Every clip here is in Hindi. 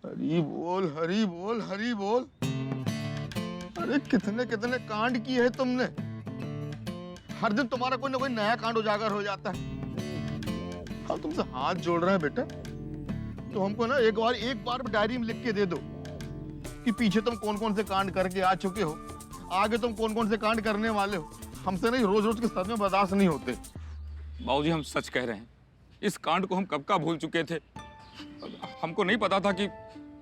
हरी बोल, हरी बोल, हरी बोल। अरे कितने कितने कांड किए हैं तुमने। हर दिन तुम्हारा कोई ना कोई नया कांड उजागर हो जाता है। हम तुमसे हाथ जोड़ रहे हैं बेटा, तो हमको ना एक बार डायरी में लिख के दे दो कि पीछे तुम कौन कौन से कांड करके आ चुके हो, आगे तुम कौन कौन से कांड करने वाले हो। हमसे नहीं रोज रोज के सदमे बर्दाश्त नहीं होते। बाबूजी, हम सच कह रहे हैं। इस कांड को हम कब का भूल चुके थे। हमको नहीं पता था कि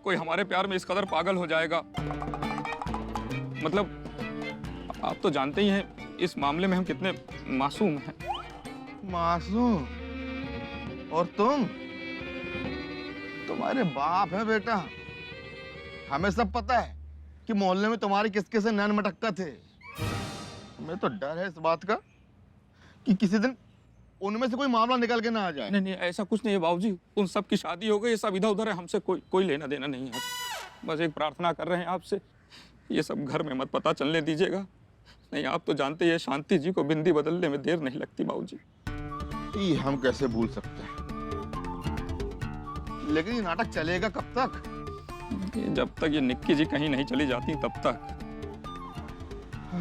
कोई हमारे प्यार में इस कदर पागल हो जाएगा। मतलब आप तो जानते ही हैं इस मामले में हम कितने मासूम हैं। मासूम? और तुम्हारे बाप है बेटा। हमें सब पता है कि मोहल्ले में तुम्हारे किसके से नैन मटक्का थे। हमें तो डर है इस बात का कि किसी दिन उनमें से कोई मामला निकल के ना आ जाए। नहीं नहीं, ऐसा कुछ नहीं है बाबूजी। उन सब की शादी हो गई, ये सब इधर उधर है। हमसे कोई लेना देना नहीं है। बस एक प्रार्थना कर रहे हैं आपसे, ये सब घर में मत पता चलने दीजिएगा। नहीं, आप तो जानते हैं शांति जी को बिंदी बदलने में देर नहीं लगती बाबूजी। ये हम कैसे भूल सकते हैं। लेकिन ये नाटक चलेगा कब तक? जब तक ये निक्की जी कहीं नहीं चली जाती तब तक।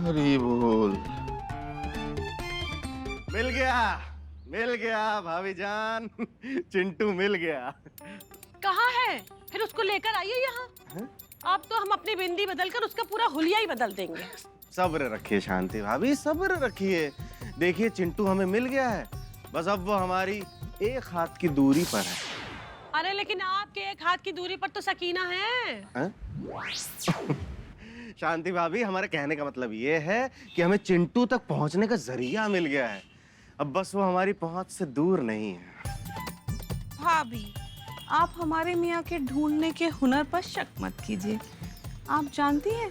हरी बोल। मिल गया भाभी जान। चिंटू मिल गया। कहाँ है? फिर उसको लेकर आइए यहाँ। अब तो हम अपनी बिंदी बदलकर उसका पूरा हुलिया ही बदल देंगे। सब्र रखिए शांति भाभी, सब्र रखिए। देखिए चिंटू हमें मिल गया है, बस अब वो हमारी एक हाथ की दूरी पर है। अरे लेकिन आपके एक हाथ की दूरी पर तो सकीना है। शांति भाभी, हमारे कहने का मतलब ये है कि हमें चिंटू तक पहुंचने का जरिया मिल गया है। अब बस वो हमारी पहुंच से दूर नहीं है। भाभी, आप हमारे मियाँ के ढूंढने के हुनर पर शक मत कीजिए। आप जानती हैं,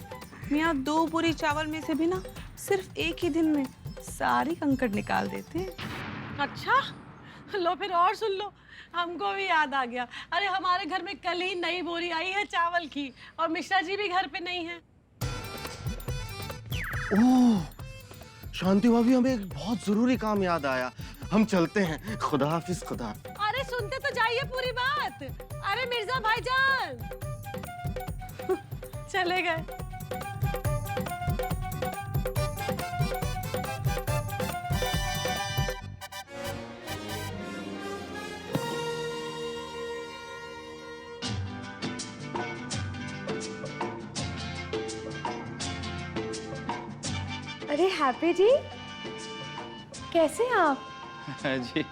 मियाँ 2 बोरी चावल में से भी ना सिर्फ एक ही दिन में सारी कंकड़ निकाल देते हैं। अच्छा, लो फिर और सुन लो, हमको भी याद आ गया। अरे हमारे घर में कल ही नई बोरी आई है चावल की, और मिश्रा जी भी घर पे नहीं है। ओह, शांति भाभी, हमें एक बहुत जरूरी काम याद आया। हम चलते हैं। खुदा हाफिज। खुदा। अरे सुनते तो जाइए पूरी बात। अरे मिर्जा भाईजान। चले गए। अरे हैप्पी जी, कैसे हैं आप? जी,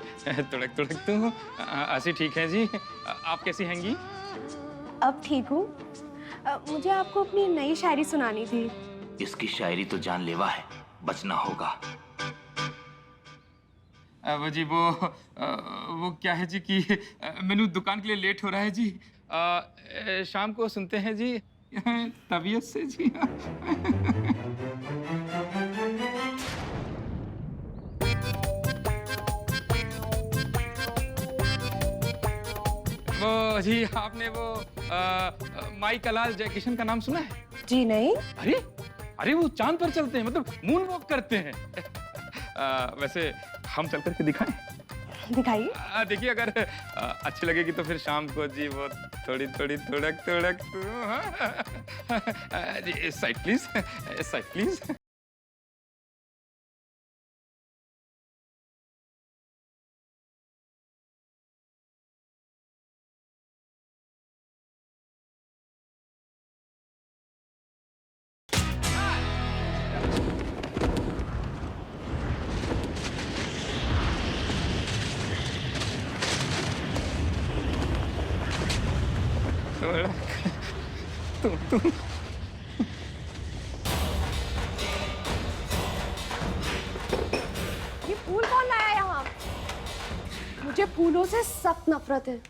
तुड़क तुड़क तो ऐसी ठीक है जी। आप कैसी हैंगी? अब ठीक हूँ। मुझे आपको अपनी नई शायरी सुनानी थी। इसकी शायरी तो जानलेवा है, बचना होगा। वो जी वो क्या है जी कि मैंने दुकान के लिए लेट हो रहा है जी। शाम को सुनते हैं जी, तबीयत से जी। वो जी, आपने वो माई कलाल जयकिशन का नाम सुना है? जी नहीं। अरे वो चांद पर चलते हैं, मतलब मून वॉक करते हैं। वैसे हम चल करके दिखाएं? दिखाइए। देखिए, अगर अच्छी लगेगी तो फिर शाम को जी वो थोड़ी थोड़ी तुड़क तुड़क जी, इस साइड प्लीज, इस साइड प्लीज। तुम ये फूल कौन लाया यहाँ? मुझे फूलों से सख्त नफरत है।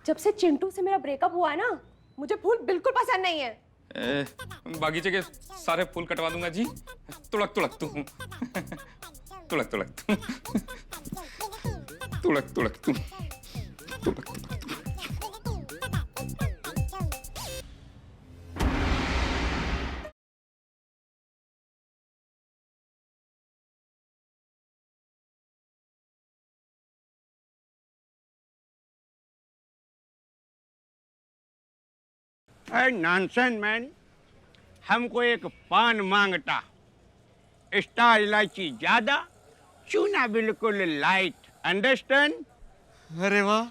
जब से चिंटू से मेरा ब्रेकअप हुआ है ना, मुझे फूल बिल्कुल पसंद नहीं है। बागीचे के सारे फूल कटवा दूंगा जी। तुड़क तुड़क तू, तुड़क तुड़क तू, तुड़क तुड़क तू, तुड़क तुड़क तू। नॉनसेंस मैन, हमको एक पान मांगता, स्टार इलायची ज्यादा, चूना बिल्कुल लाइट, अंडरस्टैंड? अरे वाह,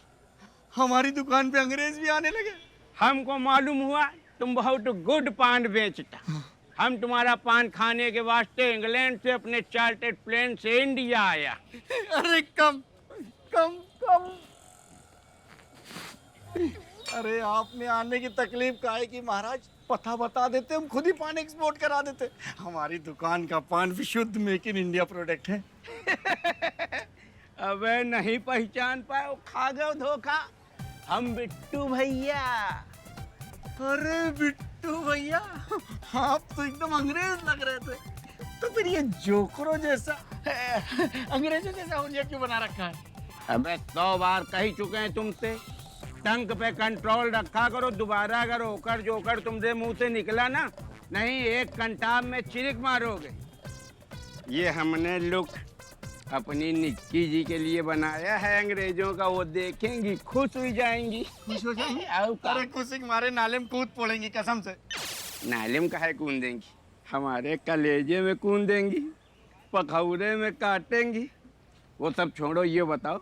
हमारी दुकान पे अंग्रेज भी आने लगे। हमको मालूम हुआ तुम बहुत गुड पान बेचता। हम तुम्हारा पान खाने के वास्ते इंग्लैंड से अपने चार्टर्ड प्लेन से इंडिया आया। अरे कम कम कम। अरे आपने आने की तकलीफ का है कि महाराज, पता बता देते, हम खुद ही पान एक्सपोर्ट करा देते। हमारी दुकान का पान भी शुद्ध मेक इन इंडिया प्रोडक्ट है। अबे नहीं पहचान पाए, खा गए धोखा। हम बिट्टू भैया। अरे बिट्टू भैया, आप तो एकदम अंग्रेज लग रहे थे। तो फिर ये जोकरों जैसा अंग्रेजों जैसा हुलिया क्यों बना रखा है? अबे 100 बार कह चुके हैं तुमसे, टंक पे कंट्रोल रखा करो। दोबारा अगर ओकर जोकर तुमसे मुंह से निकला ना, नहीं एक कंटाब में चिरिक मारोगे। ये हमने लुक अपनी निक्की जी के लिए बनाया है अंग्रेजों का, वो देखेंगी खुश हो जाएंगी। खुश हो जाएंगे? अरे खुशी के मारे नाले में कूद पड़ेंगी कसम से। नाले में काहे कूद देंगी, हमारे कलेजे में कूद देंगी, पखौरे में काटेंगी। वो सब छोड़ो, ये बताओ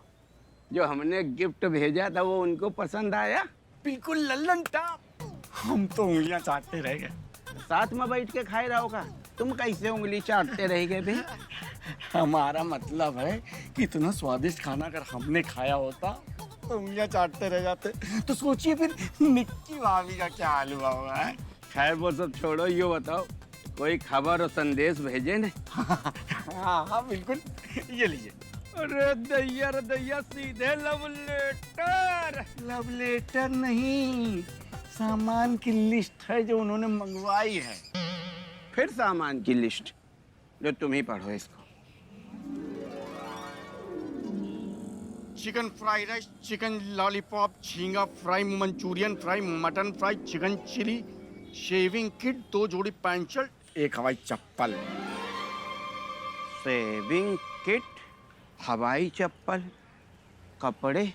जो हमने गिफ्ट भेजा था वो उनको पसंद आया? बिल्कुल लल्लन टॉप। हम तो उंगलियां चाटते रह गए। साथ में बैठ के खाए रहोगा, तुम कैसे उंगली चाटते रह गए भाई? हमारा मतलब है कि इतना स्वादिष्ट खाना अगर हमने खाया होता तो उंगलियां चाटते रह जाते। तो सोचिए फिर निक्की भाभी का क्या हाल हुआ होगा। है? खैर वो सब छोड़ो, ये बताओ कोई खबर और संदेश भेजे न? हाँ हाँ बिल्कुल, ये लीजिए। अरे दैया सीधे लव लेटर। लव लेटर नहीं, सामान की लिस्ट है जो उन्होंने मंगवाई है। फिर सामान की लिस्ट, जो तुम ही पढ़ो इसको। Chicken fry rice, chicken lollipop, झींगा fry, Manchurian fry, mutton fry, chicken chilli, shaving kit, 2 जोड़ी पैंट शर्ट, 1 हवाई चप्पल। शेविंग किट, हवाई चप्पल, कपड़े।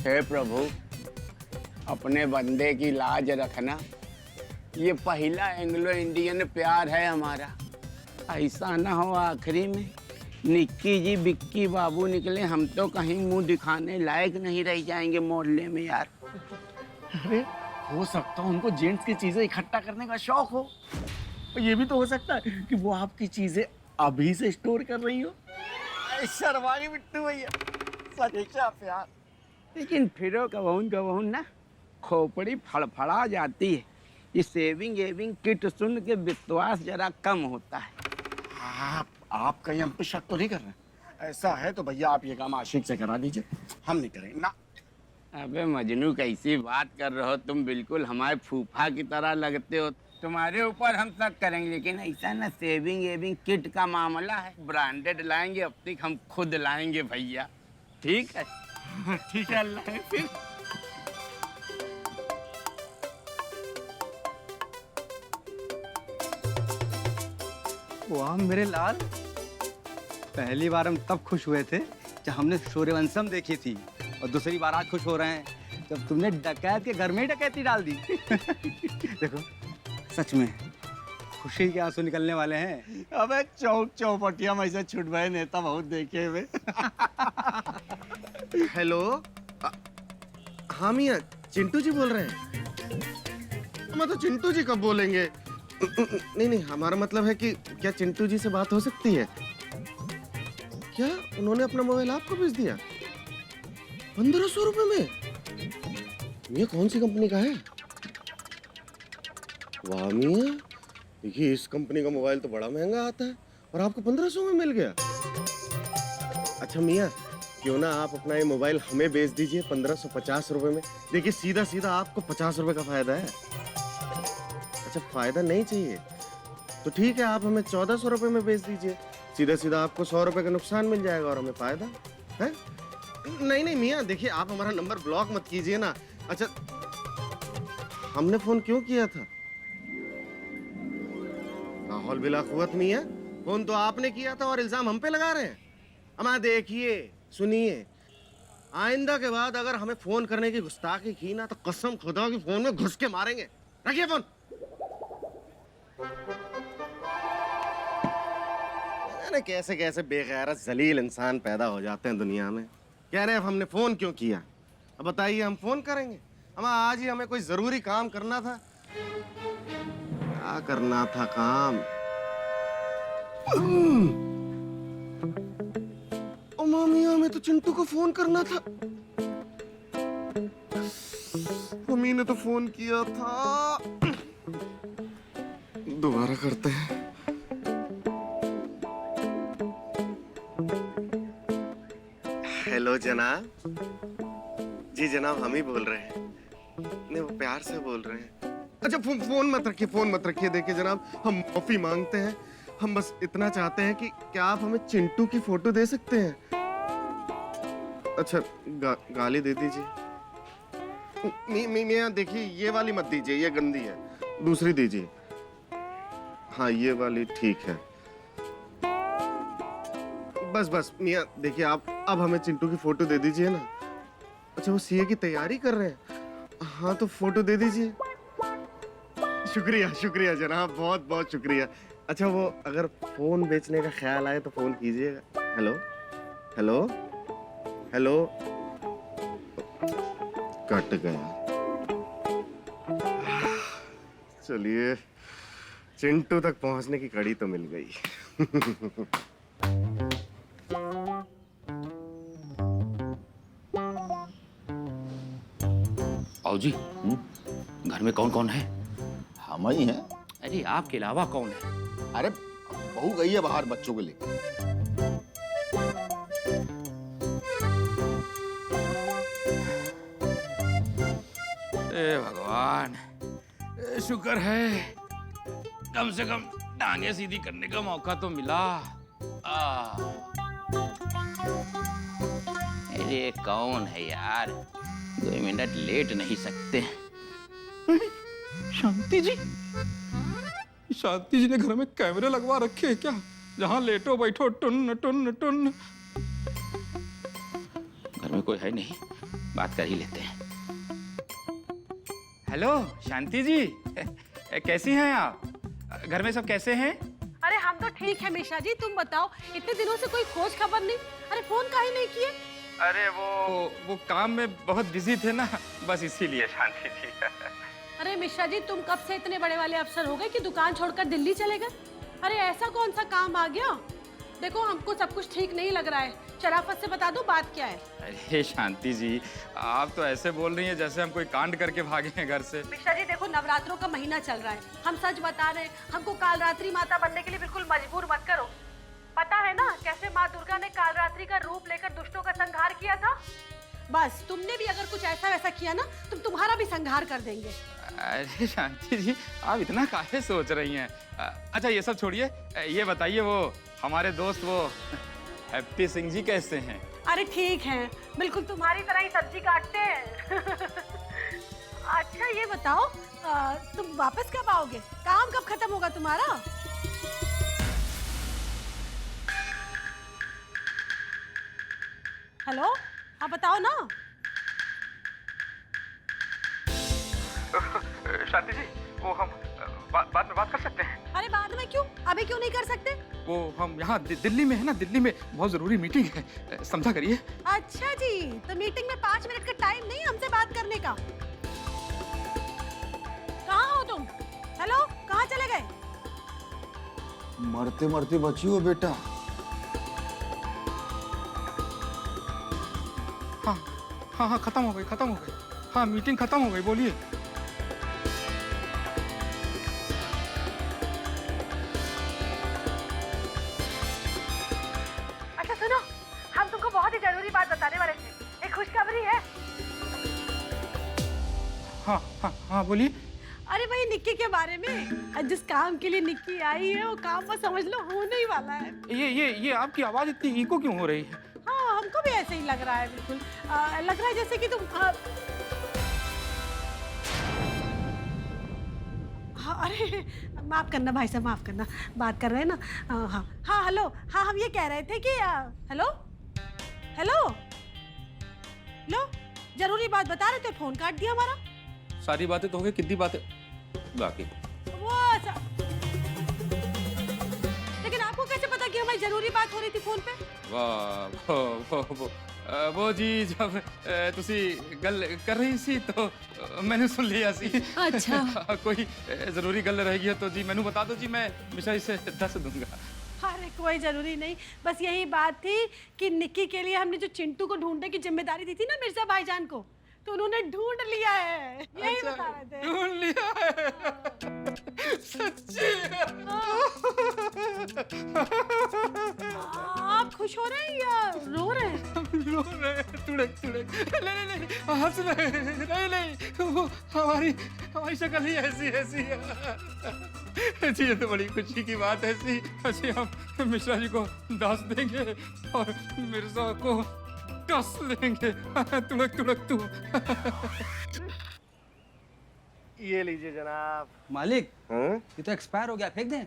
हे प्रभु, अपने बंदे की लाज रखना। ये पहला एंग्लो इंडियन प्यार है हमारा। ऐसा ना हो आखिरी में निक्की जी बिक्की बाबू निकले, हम तो कहीं मुंह दिखाने लायक नहीं रह जाएंगे मोहल्ले में यार। अरे हो सकता है उनको जेंट्स की चीजें इकट्ठा करने का शौक हो। और ये भी तो हो सकता है कि वो आपकी चीजें अभी से स्टोर कर रही हो। शर्मानी बिट्टू भैया, सच्चा प्यार। लेकिन फिरो कबहून ना खोपड़ी फड़फड़ा जाती है। ये सेविंग एविंग किट सुन के विश्वास जरा कम होता है। आप कहीं हम पे शक तो नहीं कर रहे? ऐसा है तो भैया आप ये काम आशिक से करा दीजिए, हम नहीं करेंगे ना। अबे मजनू कैसी बात कर रहे हो तुम, बिल्कुल हमारे फूफा की तरह लगते हो। तुम्हारे ऊपर हम शक करेंगे, लेकिन ऐसा ना सेविंग एविंग किट का मामला है, ब्रांडेड लाएंगे, अब तक हम खुद लाएंगे भैया। ठीक है? ठीक है, अल्लाह हाफिज़। वाह मेरे लाल, पहली बार हम तब खुश हुए थे जब हमने सूर्यवंशम देखी थी, और दूसरी बार आज खुश हो रहे हैं जब तुमने डकैत के घर में ही डकैती डाल दी। देखो सच में खुशी के आंसू निकलने वाले हैं। अबे चौक चौपटिया में ऐसे छुट गए नेता बहुत देखे हुए। हेलो, हाँ मियाँ, चिंटू जी बोल रहे हैं? मैं तो चिंटू जी कब बोलेंगे? नहीं, हमारा मतलब है कि क्या चिंटू जी से बात हो सकती है? क्या उन्होंने अपना मोबाइल आपको भेज दिया 1500 रुपए में? मियाँ कौन सी कंपनी का है? वाह मियाँ, देखिए इस कंपनी का मोबाइल तो बड़ा महंगा आता है और आपको 1500 में मिल गया। अच्छा मियाँ, क्यों ना आप अपना ये मोबाइल हमें बेच दीजिए 1550 रुपए में। देखिए सीधा सीधा आपको 50 रुपए का फायदा है। अच्छा फायदा नहीं चाहिए तो ठीक है, आप हमें 1400 रुपए में बेच दीजिए। सीधा सीधा आपको 100 रुपए का नुकसान मिल जाएगा और हमें फायदा है। नहीं मियाँ, देखिए आप हमारा नंबर ब्लॉक मत कीजिए ना। अच्छा हमने फोन क्यों किया था? लाहौल बिला कुव्वत मियाँ, फोन तो आपने किया था और इल्जाम हम पे लगा रहे हैं। अमा देखिए सुनिए, आइंदा के बाद अगर हमें फोन करने की गुस्ताखी की ना तो कसम खुदा की फोन में घुस के मारेंगे। रखिए फोन। अरे कैसे कैसे बेगैरत जलील इंसान पैदा हो जाते हैं दुनिया में। कह रहे हैं अब हमने फोन क्यों किया? अब बताइए, हम फोन करेंगे? हम आज ही हमें कोई जरूरी काम करना था। क्या करना था काम? ओ मामी, हमें तो चिंटू को फोन करना था। मम्मी ने तो फोन किया था। दोबारा करते हैं। हेलो जनाब। जी जनाब, हम ही बोल रहे हैं। नहीं, वो प्यार से बोल रहे हैं। अच्छा फोन मत रखिए, फोन मत रखिए। देखिए जनाब, हम माफी मांगते हैं। हम बस इतना चाहते हैं कि क्या आप हमें चिंटू की फोटो दे सकते हैं? अच्छा गाली दे दीजिए। मियां देखिए, ये वाली मत दीजिए, ये गंदी है। दूसरी दीजिए। हाँ, ये वाली ठीक है। बस बस मियां देखिए, आप अब हमें चिंटू की फोटो दे दीजिए ना। अच्छा, वो सीए की तैयारी कर रहे हैं? हाँ, तो फोटो दे दीजिए। शुक्रिया शुक्रिया जनाब, बहुत बहुत शुक्रिया। अच्छा, वो अगर फोन बेचने का ख्याल आए तो फोन कीजिएगा। Hello hello hello. कट गया। चलिए, चिंटू तक पहुंचने की कड़ी तो मिल गई। आओ जी, घर में कौन कौन है? हम ही हैं। अरे आपके अलावा कौन है? अरे बहू गई है बाहर बच्चों को लेकर। ए भगवान, शुक्र है कम से कम टांगे सीधी करने का मौका तो मिला। अरे कौन है यार? 2 मिनट लेट नहीं सकते? शांति जी? शांति जी ने घर में कैमरे लगवा रखे हैं क्या? जहां लेटो बैठो टुन टुन टुन। घर में कोई है नहीं, बात कर ही लेते हैं। हेलो शांति जी, कैसी हैं आप? घर में सब कैसे हैं? अरे हम तो ठीक है मिश्रा जी, तुम बताओ, इतने दिनों से कोई खोज खबर नहीं। अरे फोन काहे नहीं किए? अरे वो काम में बहुत बिजी थे ना, बस इसीलिए शांति जी। अरे मिश्रा जी, तुम कब से इतने बड़े वाले अफसर हो गए कि दुकान छोड़कर दिल्ली चले गए? अरे ऐसा कौन सा काम आ गया? देखो, हमको सब कुछ ठीक नहीं लग रहा है। शराफत से बता दो बात क्या है। अरे शांति जी, आप तो ऐसे बोल रही हैं जैसे हम कोई कांड करके भागे हैं घर से। मिश्रा जी देखो, नवरात्रों का महीना चल रहा है, हम सच बता रहे हैं। हमको कालरात्रि माता बनने के लिए बिल्कुल मजबूर मत करो। पता है ना कैसे माँ दुर्गा ने कालरात्रि का रूप लेकर दुष्टों का संहार किया था? बस तुमने भी अगर कुछ ऐसा वैसा किया ना, तो तुम्हारा भी संहार कर देंगे। अरे शांति जी, आप इतना काहे सोच रही हैं? अच्छा ये सब छोड़िए, ये बताइए वो हमारे दोस्त वो हैप्पी सिंह जी कैसे हैं? अरे ठीक है, बिल्कुल तुम्हारी तरह ही सब्जी काटते हैं। अच्छा ये बताओ, तुम वापस कब आओगे? काम कब खत्म होगा तुम्हारा? हेलो, हाँ बताओ ना। शांति जी, वो हम बाद में बात कर सकते हैं? अरे बाद में क्यों? अभी क्यों नहीं कर सकते? वो हम यहाँ दिल्ली में है ना, दिल्ली में बहुत जरूरी मीटिंग है, समझा करिए। अच्छा जी, तो मीटिंग में 5 मिनट का टाइम नहीं हमसे बात करने का? कहाँ हो तुम? हेलो, कहाँ चले गए? मरते मरते बची हो बेटा। हाँ, खत्म हो गई। हाँ, मीटिंग खत्म हो गई, बोलिए। अच्छा सुनो, हम तुमको बहुत ही जरूरी बात बताने वाले थे। एक खुशखबरी है। हाँ, बोलिए। अरे वही निक्की के बारे में। जिस काम के लिए निक्की आई है, वो काम बस समझ लो होने ही वाला है। ये आपकी आवाज इतनी इको क्यों हो रही है? हाँ, हमको भी ऐसे ही लग रहा है। बिल्कुल लग रहा है जैसे कि तुम हाँ, अरे माफ करना भाई साहब, माफ करना, बात कर रहे हैं ना। हाँ हेलो, हाँ हम ये कह रहे थे कि हेलो हेलो लो, जरूरी बात बता रहे थे, फोन काट दिया हमारा। सारी बातें तो हो गई, कितनी बातें बाकी? वो लेकिन आपको कैसे पता कि हमारी जरूरी बात हो रही थी फोन पे? वाह वो जी जब तुसी गल कर रही सी तो मैंने सुन लिया सी। अच्छा। कोई जरूरी गल रहेगी तो जी मैनू बता दो जी, मैं मिश्रा से दस दूंगा। अरे कोई जरूरी नहीं, बस यही बात थी कि निक्की के लिए हमने जो चिंटू को ढूंढने की जिम्मेदारी दी थी ना मिर्जा भाईजान को, तो उन्होंने ढूंढ लिया है, यही अच्छा, बता रहे थे। ढूंढ लिया है। सच्ची? आप खुश हो रहे हैं या रो रहे हैं? रो रहे हैं, तुड़क तुड़क। नहीं हंस रहे हैं। नहीं वो हमारी शक्ल ही ऐसी है जी। ये तो बड़ी खुशी की बात है जी। हम मिश्रा जी को दस देंगे और मिर्जा को टस लेंगे। तुड़क तुड़क तू। ये लीजिए जनाब। मालिक, हाँ? ये तो एक्सपायर हो गया, फेंक दें?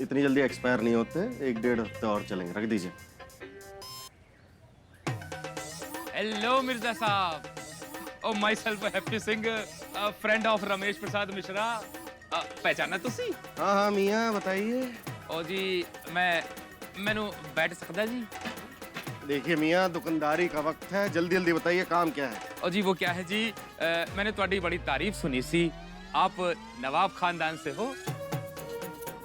इतनी जल्दी एक्सपायर नहीं होते, 1-1.5 हफ्ते और चलेंगे, रख दीजिए। हेलो मिर्जा साहब। Oh myself Happy Singh, friend of Ramesh Prasad Mishra. पहचाना तुसी? हाँ मियाँ बताइए। ओ जी मैनू बैठ सकदा जी? देखिए मियाँ, दुकानदारी का वक्त है, जल्दी जल्दी बताइए काम क्या है। ओ जी वो क्या है जी, मैंने तुम्हारी बड़ी तारीफ सुनी सी। आप नवाब खानदान से हो?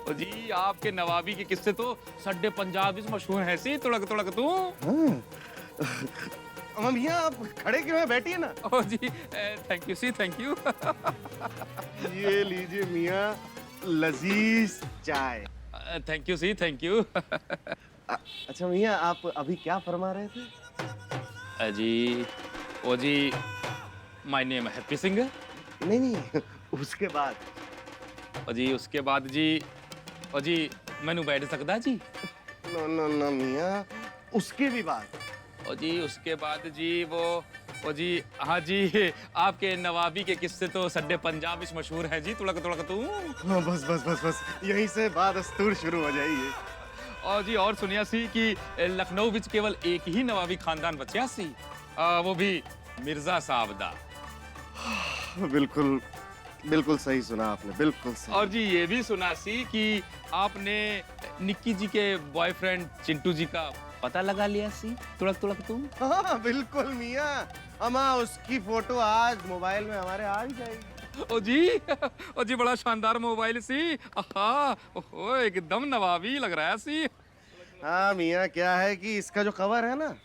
ओ जी आपके नवाबी के किस्से तो सड्डे पंजाब में मशहूर है सी। तुड़क तुड़क तू। हाँ मियाँ, आप खड़े क्यों हैं, बैठिए ना। ओ जी thank you see, thank you. ये लीजिए मियाँ, लजीज चाय। Thank you see, thank you. अच्छा मियाँ, आप अभी क्या फरमा रहे थे? जी ओ जी माय नेम हैप्पी सिंह। नहीं उसके बाद। ओ जी उसके बाद जी, ओ जी मैनू बैठ सकदा जी? नो नो नो मियाँ, उसके भी बाद। ओ जी उसके बाद जी वो, ओ जी हाँ जी आपके नवाबी के किस्से तो सड्डे पंजाब में मशहूर है जी। तुड़क तुड़क तू। हाँ बस बस बस बस, यहीं से बात दस्तूर शुरू हो जाइए। और जी और सुनिया सी कि लखनऊ विच केवल एक ही नवाबी खानदान बचिया सी, वो भी मिर्जा साहब दा। बिल्कुल बिल्कुल सही सुना आपने, बिल्कुल सही। और जी ये भी सुना सी कि आपने निक्की जी के बॉयफ्रेंड चिंटू जी का पता लगा लिया सी। तुड़क तुड़क तू। हाँ बिल्कुल मियाँ, अमा उसकी फोटो आज मोबाइल में हमारे आ ही जाएगी। ओ जी बड़ा शानदार मोबाइल सी। ओहो एकदम नवाबी लग रहा है सी। हाँ मियाँ, क्या है कि इसका जो कवर है ना,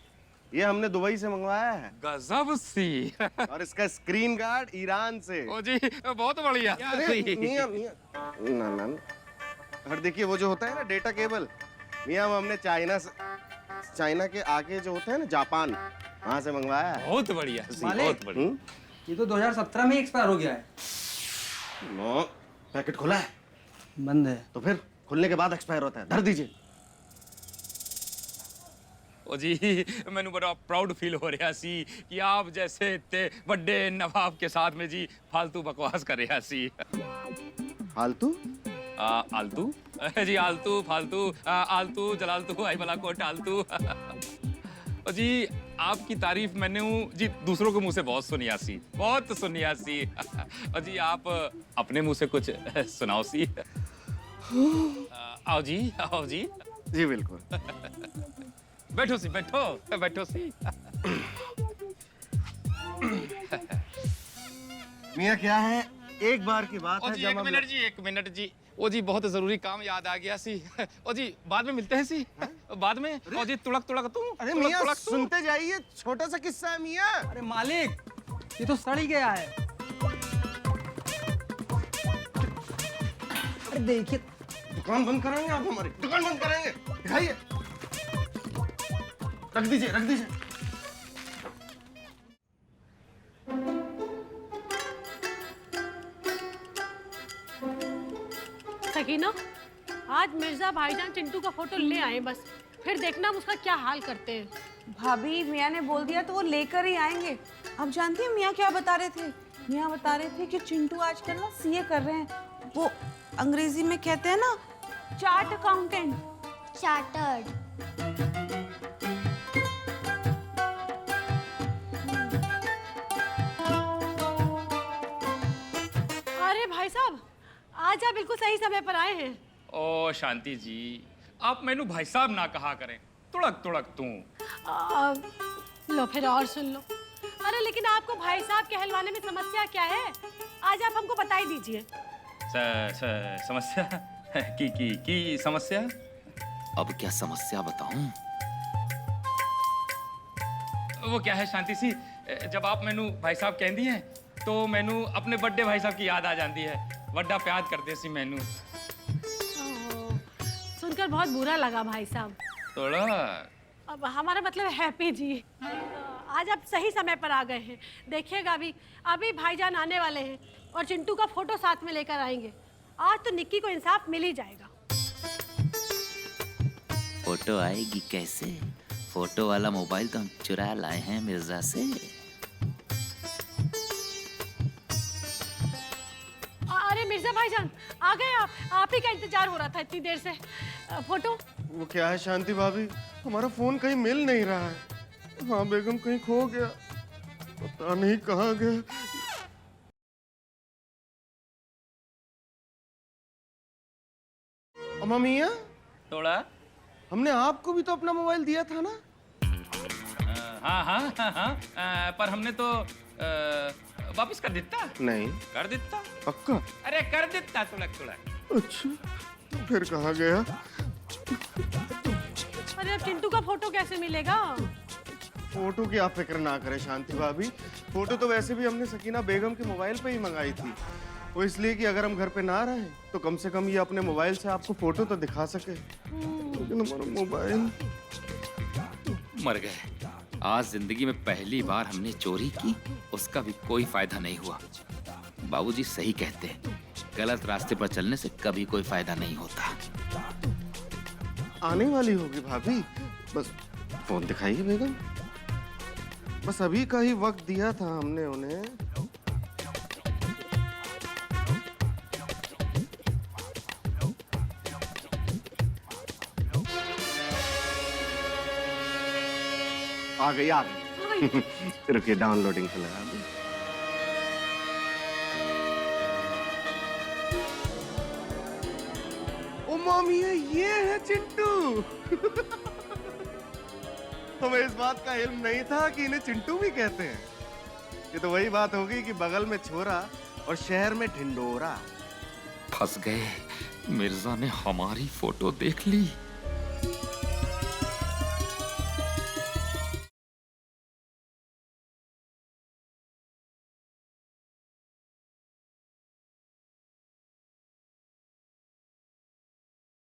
ये हमने दुबई से मंगवाया है। गजब सी। और इसका स्क्रीन गार्ड ईरान से। ओ जी बहुत बढ़िया। अरे मियाँ मियाँ, ना ना ना। और देखिए वो जो होता है ना डेटा केबल, मियाँ वो हमने चाइना के आगे जो होता है ना जापान, वहाँ से मंगवाया है। बहुत बढ़िया सी, बहुत बढ़िया। ये तो 2017 में एक्सपायर हो गया है। नो, पैकेट खुला है। बंद है। तो फिर खुलने के बाद एक्सपायर होता है, धर दीजिए। ओ जी मैनू बड़ा प्राउड फील हो रहा सी कि आप जैसे इतने बड़े नवाब के साथ में जी फालतू बकवास कर रहा सी। फालतू? आलतू जी, आलतू फालतू, आलतू जलालतू आई भला को टालतू। ओ जी आपकी तारीफ मैंने जी दूसरों के मुंह से बहुत सुनिया सी, बहुत सुनिया सी। और जी आप अपने मुंह से कुछ सुनाओ सी। आओ जी, आओ जी। जी बिल्कुल। बैठो सी, बैठो बैठो सी। मियाँ क्या है, एक बार की बात ओ है जी जब एक मिनट जी, एक मिनट जी। ओ जी बहुत जरूरी काम याद आ गया सी। ओ जी बाद में मिलते हैं सी, बाद में। ओ जी तुड़क तुड़क तू। अरे तुड़क मियाँ तुड़क तू। सुनते जाइए, छोटा सा किस्सा है मियाँ। अरे मालिक, ये तो सड़ ही गया है। अरे देखिए, दुकान बंद कराएंगे आप हमारी, दुकान बंद कराएंगे। दिखाइए, रख दीजिए रख दीजिए। सकीना, आज मिर्जा भाईजान चिंटू का फोटो ले आए, बस फिर देखना हम उसका क्या हाल करते हैं। भाभी, मियाँ ने बोल दिया तो वो लेकर ही आएंगे। आप जानती हैं मियाँ क्या बता रहे थे? मियाँ बता रहे थे कि चिंटू आजकल ना सीए कर रहे हैं। वो अंग्रेजी में कहते हैं ना, चार्ट अकाउंटेंट। चार्टर्ड। आज आप बिल्कुल सही समय पर आए हैं। ओ शांति जी, आप मैनू भाई साहब ना कहा करें, तुड़क तुड़क तू। लो फिर और सुन लो। अरे लेकिन आपको भाई साहब कहलवाने में समस्या क्या है? आज आप हमको बता ही दीजिए। समस्या की समस्या? अब क्या समस्या बताऊं? वो क्या है शांति सी, जब आप मैनू भाई साहब कहती हैं तो मैनू अपने बड़े भाई साहब की याद आ जाती है। बड़ा प्यार करते सी मैनू। सुनकर बहुत बुरा लगा भाई साहब। थोड़ा अब हमारा मतलब हैप्पी जी, आज आप सही समय पर आ गए हैं। देखिएगा अभी भाईजान आने वाले हैं और चिंटू का फोटो साथ में लेकर आएंगे। आज तो निक्की को इंसाफ मिल ही जाएगा। फोटो आएगी कैसे? फोटो वाला मोबाइल तो हम चुरा लाए हैं मिर्जा से। अरे मिर्जा भाईजान आ गए आप ही का इंतजार हो रहा था इतनी देर से। फोटो वो क्या है शांति भाभी, हमारा फोन कहीं मिल नहीं रहा है। हाँ बेगम कहीं खो गया, पता नहीं कहाँ गया। अम्मा मियाँ, थोड़ा हमने आपको भी तो अपना मोबाइल दिया था ना? हाँ, पर हमने तो वापस कर देता। नहीं। कर देता? पक्का? अरे कर देता तुड़क तुड़क। अच्छा, तो फिर कहाँ गया? अरे अब चिंटू का फोटो कैसे मिलेगा? फोटो की आप फिक्र ना करें शांति भाभी, फोटो तो वैसे भी हमने सकीना बेगम के मोबाइल पे ही मंगाई थी। वो इसलिए कि अगर हम घर पे ना रहे तो कम से कम ये अपने मोबाइल से आपको फोटो तो दिखा सके। लेकिन हमारा मोबाइल मर गए। आज जिंदगी में पहली बार हमने चोरी की, उसका भी कोई फायदा नहीं हुआ। बाबूजी सही कहते हैं, गलत रास्ते पर चलने से कभी कोई फायदा नहीं होता। आने वाली होगी भाभी, बस फोन दिखाइए बेगम। बस अभी का ही वक्त दिया था हमने उन्हें। आ गई रुकिए, डाउनलोडिंग पे लगा दूं। ओ मामी ये है चिंटू। हमें इस बात का इल्म नहीं था कि इन्हें चिंटू भी कहते हैं। ये तो वही बात होगी कि बगल में छोरा और शहर में ढिंडोरा। फंस गए। मिर्जा ने हमारी फोटो देख ली।